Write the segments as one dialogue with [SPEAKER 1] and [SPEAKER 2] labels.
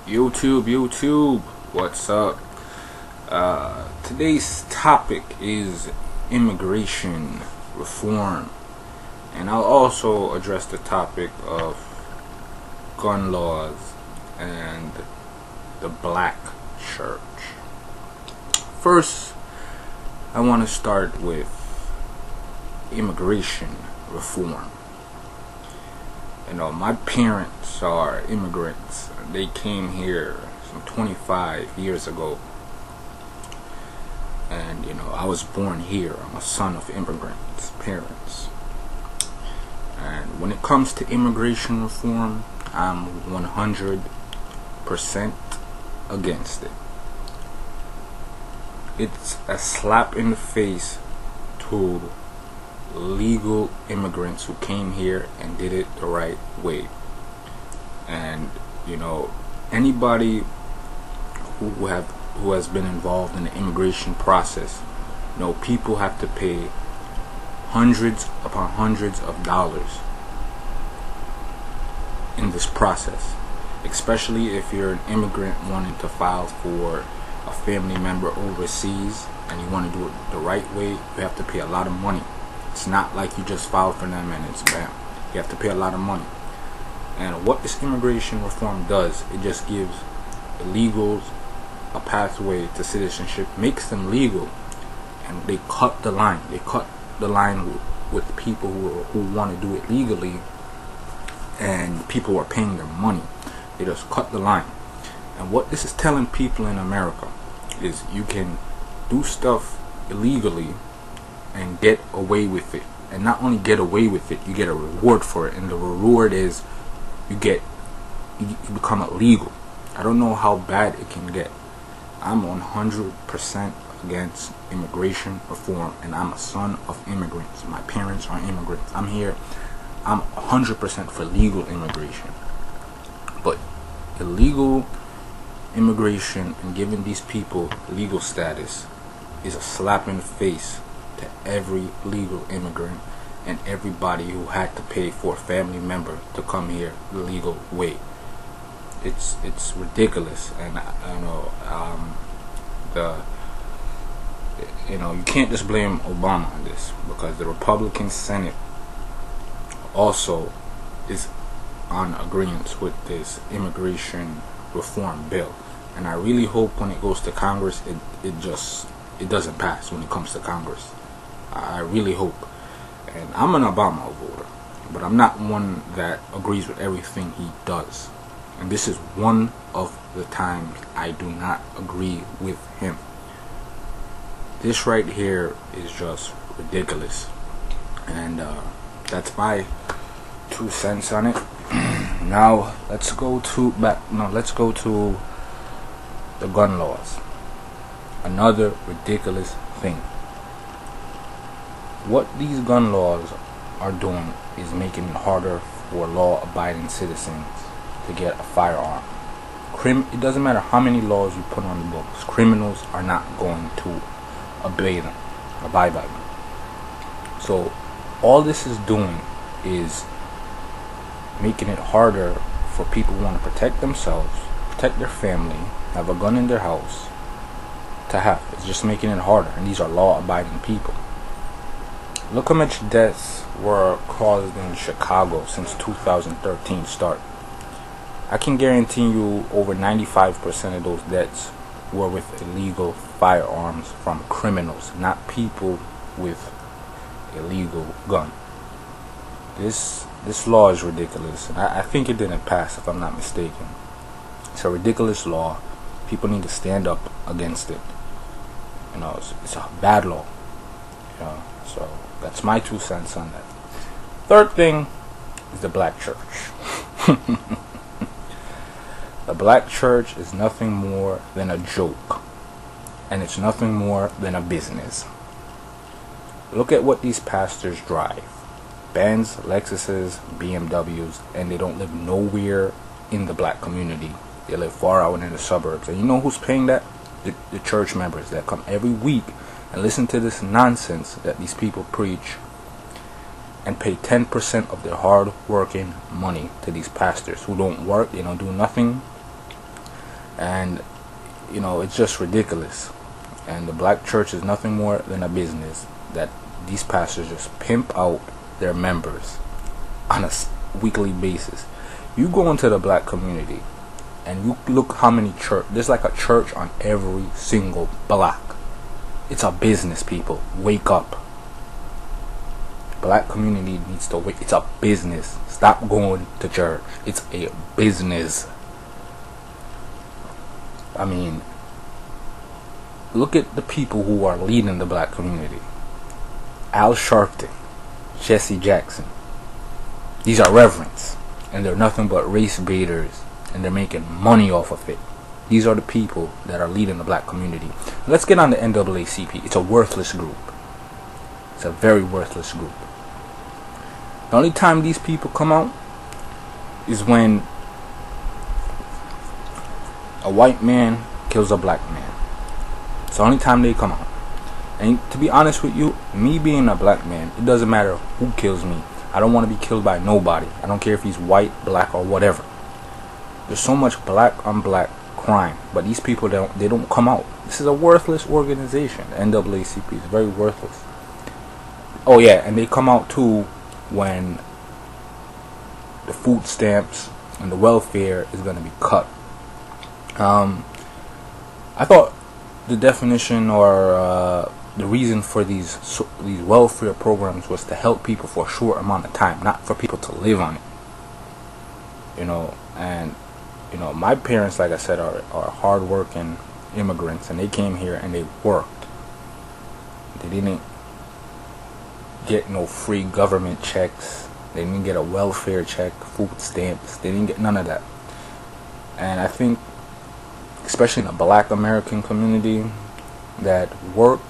[SPEAKER 1] YouTube, what's up? Today's topic is immigration reform, and I'll also address the topic of gun laws and the black church. First, I want to start with immigration reform. My parents are immigrants. They came here some 25 years ago. And, I was born here. I'm a son of immigrants' parents. And when it comes to immigration reform, I'm 100% against it. It's a slap in the face to legal immigrants who came here and did it the right way. And anybody who has been involved in the immigration process, people have to pay hundreds upon hundreds of dollars in this process, especially if you're an immigrant wanting to file for a family member overseas and you want to do it the right way. You have to pay a lot of money. It's not like you just file for them and it's bam. You have to pay a lot of money. And what this immigration reform does, it just gives illegals a pathway to citizenship, makes them legal, and they cut the line. They cut the line with people who want to do it legally, and people who are paying their money. They just cut the line. And what this is telling people in America is you can do stuff illegally and get away with it. And not only get away with it, you get a reward for it. And the reward is you become illegal. I don't know how bad it can get. I'm 100% against immigration reform, and I'm a son of immigrants. My parents are immigrants. I'm 100% for legal immigration. But illegal immigration and giving these people legal status is a slap in the face to every legal immigrant and everybody who had to pay for a family member to come here the legal way. It's ridiculous, and you can't just blame Obama on this, because the Republican Senate also is on agreement with this immigration reform bill, and I really hope when it goes to Congress it doesn't pass when it comes to Congress. I really hope. And I'm an Obama voter, but I'm not one that agrees with everything he does. And this is one of the times I do not agree with him. This right here is just ridiculous. And that's my 2 cents on it. Now let's go to the gun laws. Another ridiculous thing. What these gun laws are doing is making it harder for law-abiding citizens to get a firearm. It doesn't matter how many laws you put on the books, criminals are not going to abide by them. So all this is doing is making it harder for people who want to protect themselves, protect their family, have a gun in their house to have. It's just making it harder, and these are law-abiding people. Look how much deaths were caused in Chicago since 2013 start. I can guarantee you over 95% of those deaths were with illegal firearms from criminals, not people with illegal gun. This law is ridiculous, and I think it didn't pass, if I'm not mistaken. It's a ridiculous law. People need to stand up against it. It's a bad law. So that's my 2 cents on that. Third thing is the black church. The black church is nothing more than a joke, and it's nothing more than a business. Look at what these pastors drive. Benz, Lexuses, BMWs, and they don't live nowhere in the black community. They live far out in the suburbs. And you know who's paying that? The church members that come every week and listen to this nonsense that these people preach and pay 10% of their hard-working money to these pastors who don't work, they don't do nothing. And it's just ridiculous. And the black church is nothing more than a business that these pastors just pimp out their members on a weekly basis. You go into the black community and you look how many church. There's like a church on every single block. It's a business, people. Wake up. Black community needs to wake. It's a business. Stop going to church. It's a business. I mean, look at the people who are leading the black community. Al Sharpton, Jesse Jackson. These are reverends, and they're nothing but race baiters, and they're making money off of it. These are the people that are leading the black community. Let's get on the NAACP. It's a worthless group. It's a very worthless group. The only time these people come out is when a white man kills a black man. It's the only time they come out. And to be honest with you, me being a black man, it doesn't matter who kills me. I don't want to be killed by nobody. I don't care if he's white, black, or whatever. There's so much black on black crime, but these people don't come out. This is a worthless organization. The NAACP is very worthless. Oh yeah, and they come out too when the food stamps and the welfare is going to be cut. I thought the definition or the reason for these welfare programs was to help people for a short amount of time, not for people to live on it. And my parents, like I said, are hard-working immigrants, and they came here and they worked. They didn't get no free government checks. They didn't get a welfare check, food stamps. They didn't get none of that. And I think, especially in the black American community, that work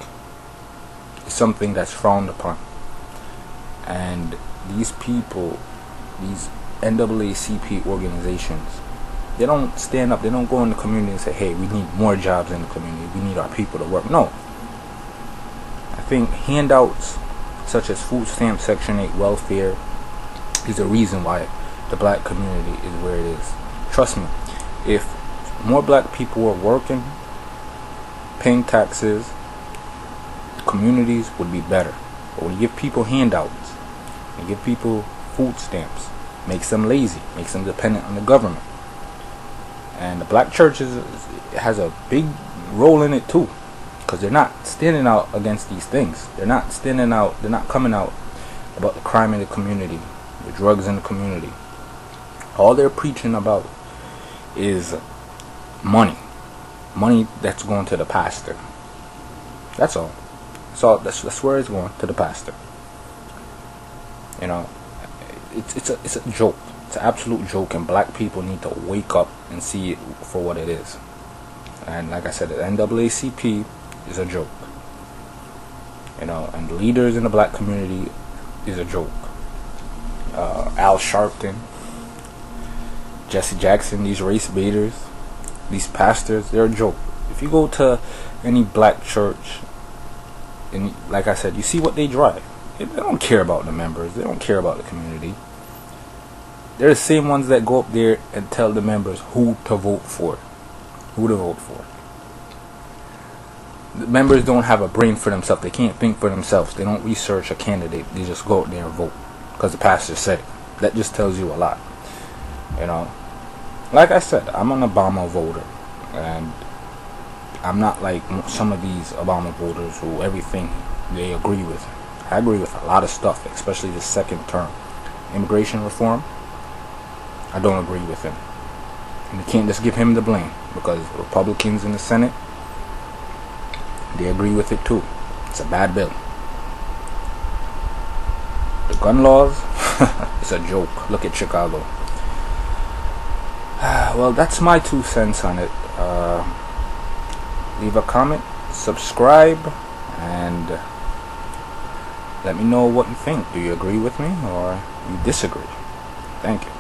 [SPEAKER 1] is something that's frowned upon. And these people, these NAACP organizations, they don't stand up. They don't go in the community and say, hey, we need more jobs in the community. We need our people to work. No. I think handouts such as food stamp, Section 8, welfare is the reason why the black community is where it is. Trust me, if more black people were working, paying taxes, communities would be better. But when you give people handouts, you give people food stamps, makes them lazy, makes them dependent on the government. And the black church has a big role in it too, because they're not standing out against these things. They're not standing out. They're not coming out about the crime in the community, the drugs in the community. All they're preaching about is money that's going to the pastor. That's all. That's where it's going, to the pastor. It's a joke. It's an absolute joke, and black people need to wake up and see it for what it is. And like I said, the NAACP is a joke. And leaders in the black community is a joke. Al Sharpton, Jesse Jackson, these race baiters, these pastors, they're a joke. If you go to any black church, and like I said, you see what they drive. They don't care about the members. They don't care about the community. They're the same ones that go up there and tell the members who to vote for. The members don't have a brain for themselves. They can't think for themselves. They don't research a candidate. They just go out there and vote because the pastor said it. That just tells you a lot. Like I said, I'm an Obama voter, and I'm not like some of these Obama voters who everything they agree with. I agree with a lot of stuff, especially the second term immigration reform. I don't agree with him, and you can't just give him the blame, because Republicans in the Senate, they agree with it too. It's a bad bill. The gun laws, it's a joke. Look at Chicago. Well, that's my 2 cents on it. Leave a comment, subscribe, and let me know what you think. Do you agree with me or you disagree? Thank you.